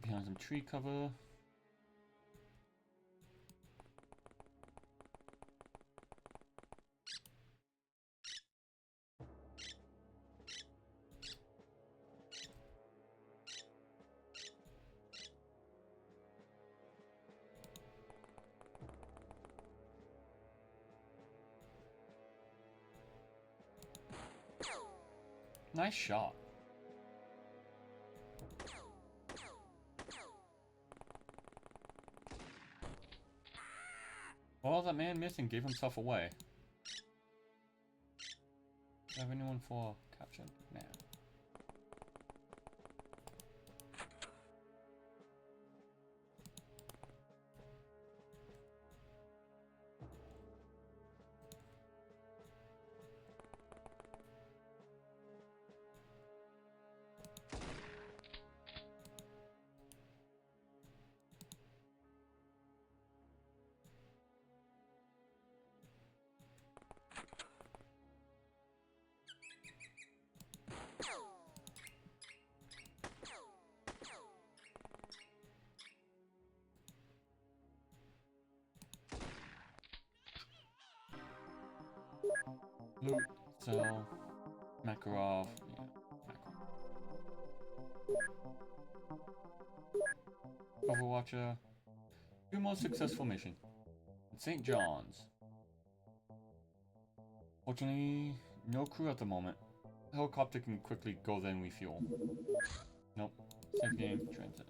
Speaker 1: Behind some tree cover. Nice shot. Well, that man missed and gave himself away. Do I have anyone for capture? Nah. Loot, sell, Makarov, yeah, Makarov. Overwatcher. 2 more successful mission. St. John's. Fortunately, no crew at the moment. Helicopter can quickly go then refuel. Nope. Same game, transit.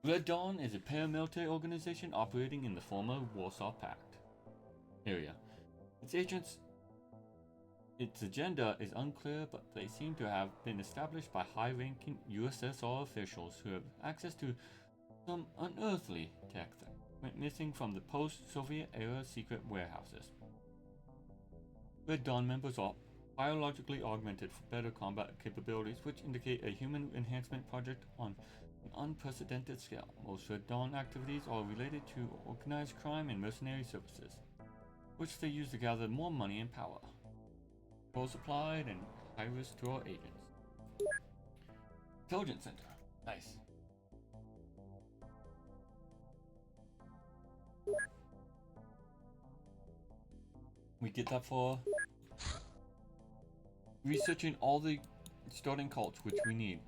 Speaker 1: Red Dawn is a paramilitary organization operating in the former Warsaw Pact area. Its agenda is unclear, but they seem to have been established by high-ranking USSR officials who have access to some unearthly tech that went missing from the post-Soviet era secret warehouses. Red Dawn members are biologically augmented for better combat capabilities, which indicate a human enhancement project on an unprecedented scale. Most Red Dawn activities are related to organized crime and mercenary services, which they use to gather more money and power. Well supplied and high risk to our agents. Intelligence Center. Nice. We get that for researching all the starting cults, which we need.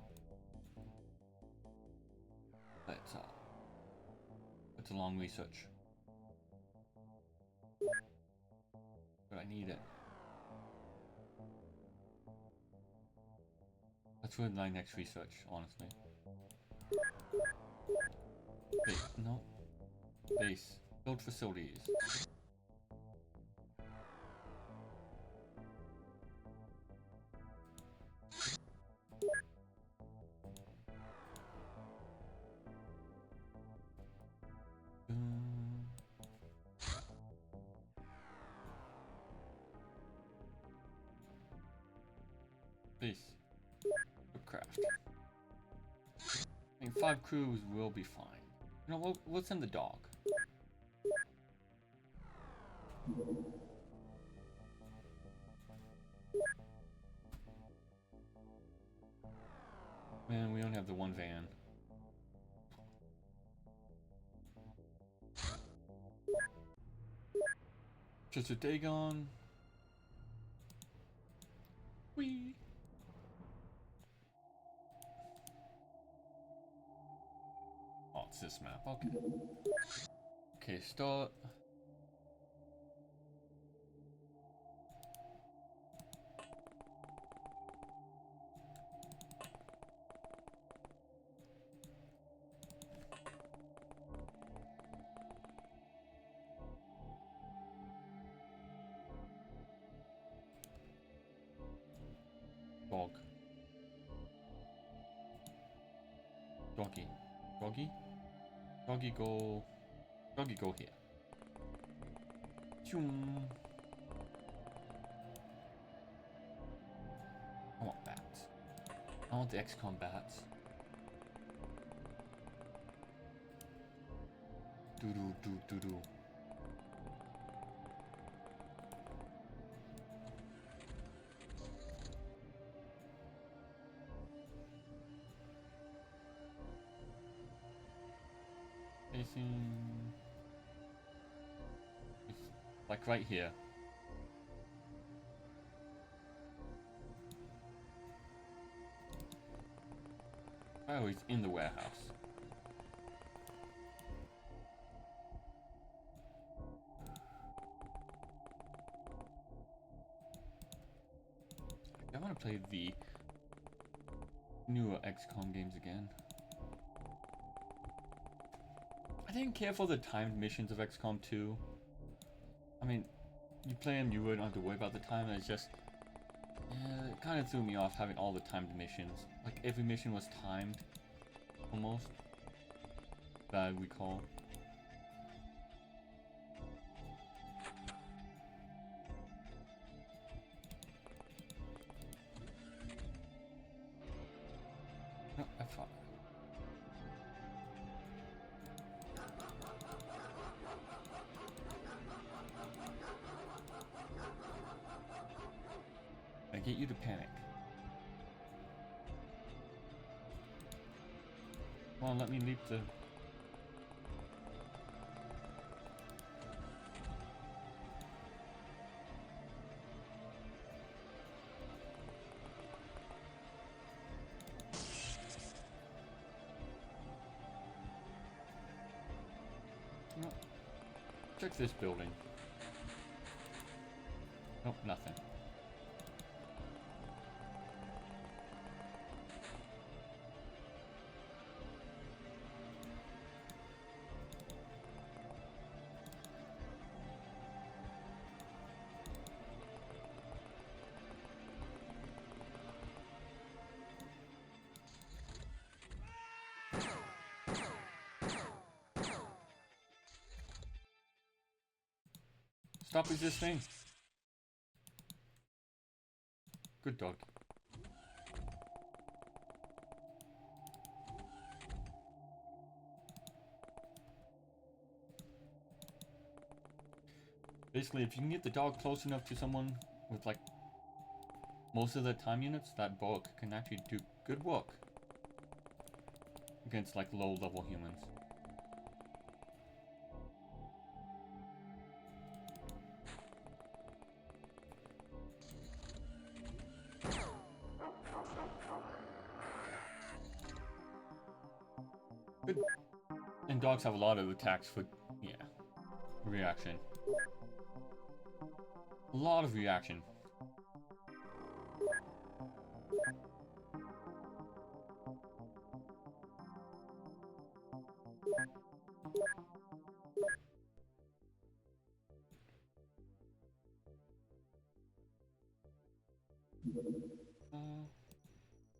Speaker 1: It's a long research. But I need it. That's really my next research, honestly. No. Base. Build facilities. Base. Craft. I mean, 5 crews will be fine. You know, what's in the dog? Man, we only have the one van. Just a Dagon. Whee! Oh, it's this map. Okay. Okay, start. Dog. Doggy. Doggy? Doggy go here. Choom. I want bats. I want the XCom bats. Doo doo doo doo doo. Like right here. Oh, he's in the warehouse. I want to play the newer XCOM games again. I didn't care for the timed missions of XCOM 2. I mean, you play them, you wouldn't have to worry about the time. It's just, it kind of threw me off having all the timed missions. Like every mission was timed, almost. That I recall. No, I thought. I get you to panic. Come on, let me leap the... Check this building. Nope, nothing. Stop resisting. Good dog. Basically, if you can get the dog close enough to someone with like most of the time units, that dog can actually do good work against like low level humans. Good. And dogs have a lot of attacks for, yeah, reaction. A lot of reaction.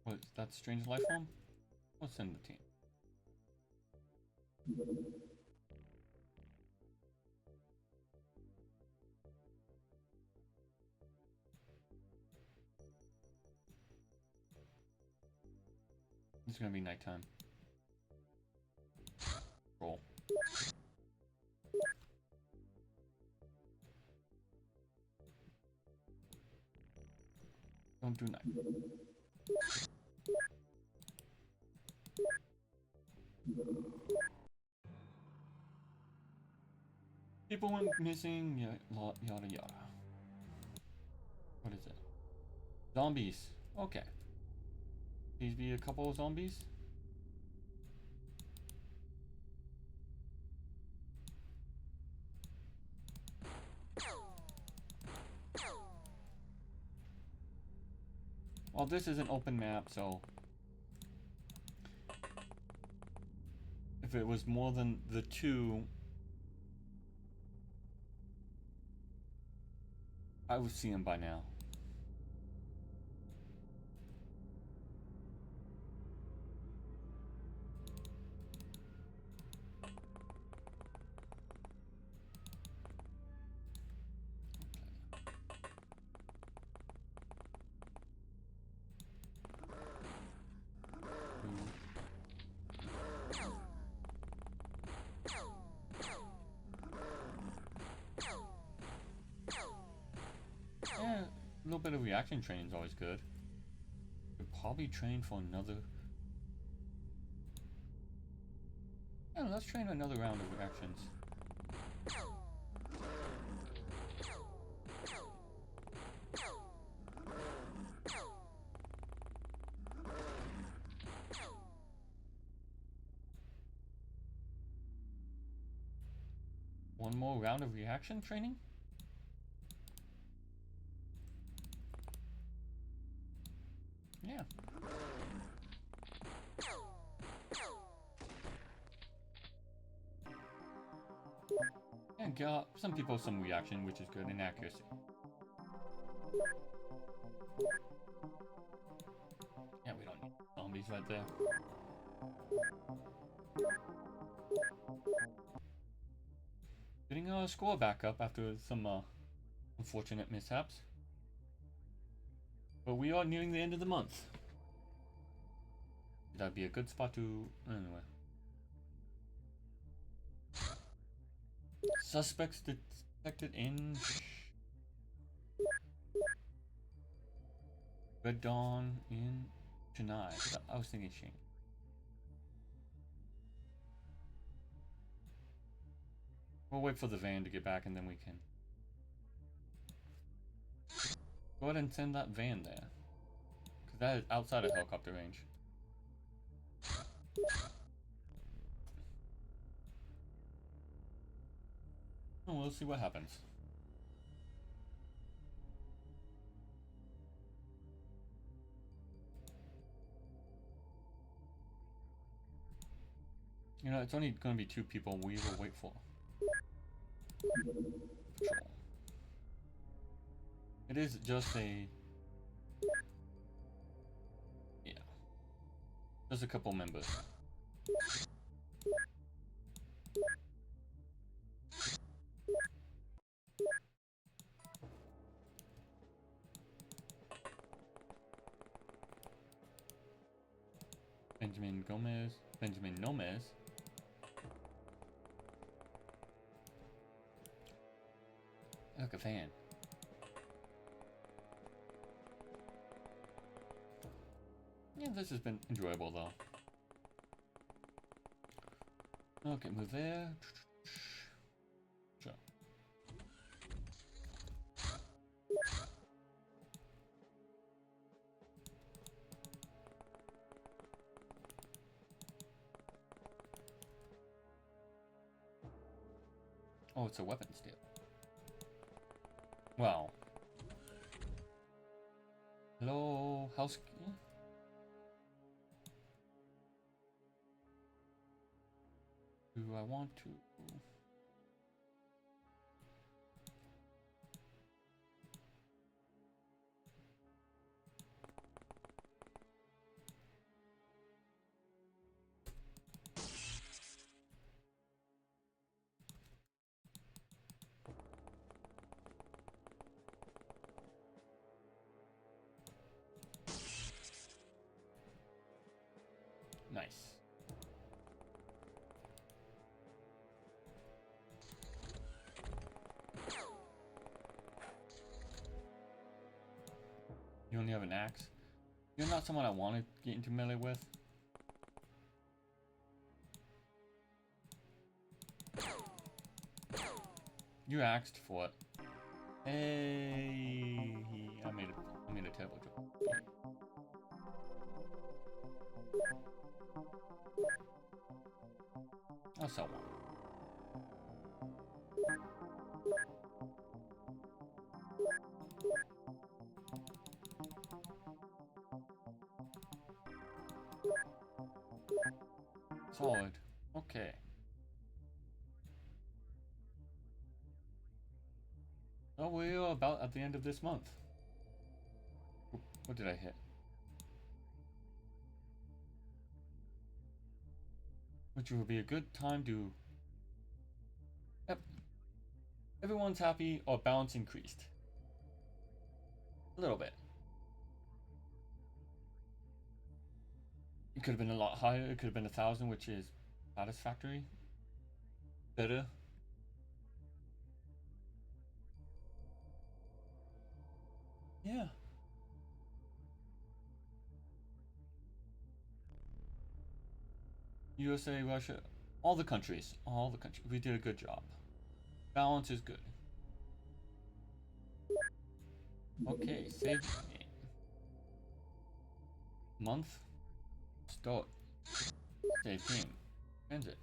Speaker 1: What is that strange life form? I'll send the team. It's gonna be nighttime. Roll. Don't do night. People went missing, yada yada. What is it? Zombies. Okay. Please be a couple of zombies. Well, this is an open map, so if it was more than the two, I would see them by now. Yeah, a little bit of reaction training is always good. Could probably train for another. Yeah, let's train another round of reactions. One more round of reaction training? Yeah. And got some people some reaction, which is good, and accuracy. Yeah, we don't need zombies right there. Getting our score back up after some unfortunate mishaps. But we are nearing the end of the month. That'd be a good spot to... Anyway. Suspects detected in... Red Dawn in Chennai. I was thinking Shane. We'll wait for the van to get back and then we can... Go ahead and send that van there. Because that is outside of helicopter range. Oh, we'll see what happens. You know, it's only going to be 2 people. We will wait for patrol. It is just a... yeah. Just a couple members. Benjamin Gomez. Like a fan. Yeah, this has been enjoyable though. Okay, move there. Sure. Oh, it's a weapons deal. Wow. Hello, house. Do I want to? Nice. You only have an axe? You're not someone I want to get into melee with. You asked for it. Hey, I made a terrible joke. I'll sell one. Solid. Okay. Oh, we're about at the end of this month. What did I hit? Which would be a good time to... Yep. Everyone's happy or balance increased. A little bit. It could have been a lot higher. It could have been 1,000, which is satisfactory. Better. Yeah. USA, Russia, all the countries. We did a good job. Balance is good. Okay, save game. Month. Start. Save game. Transit.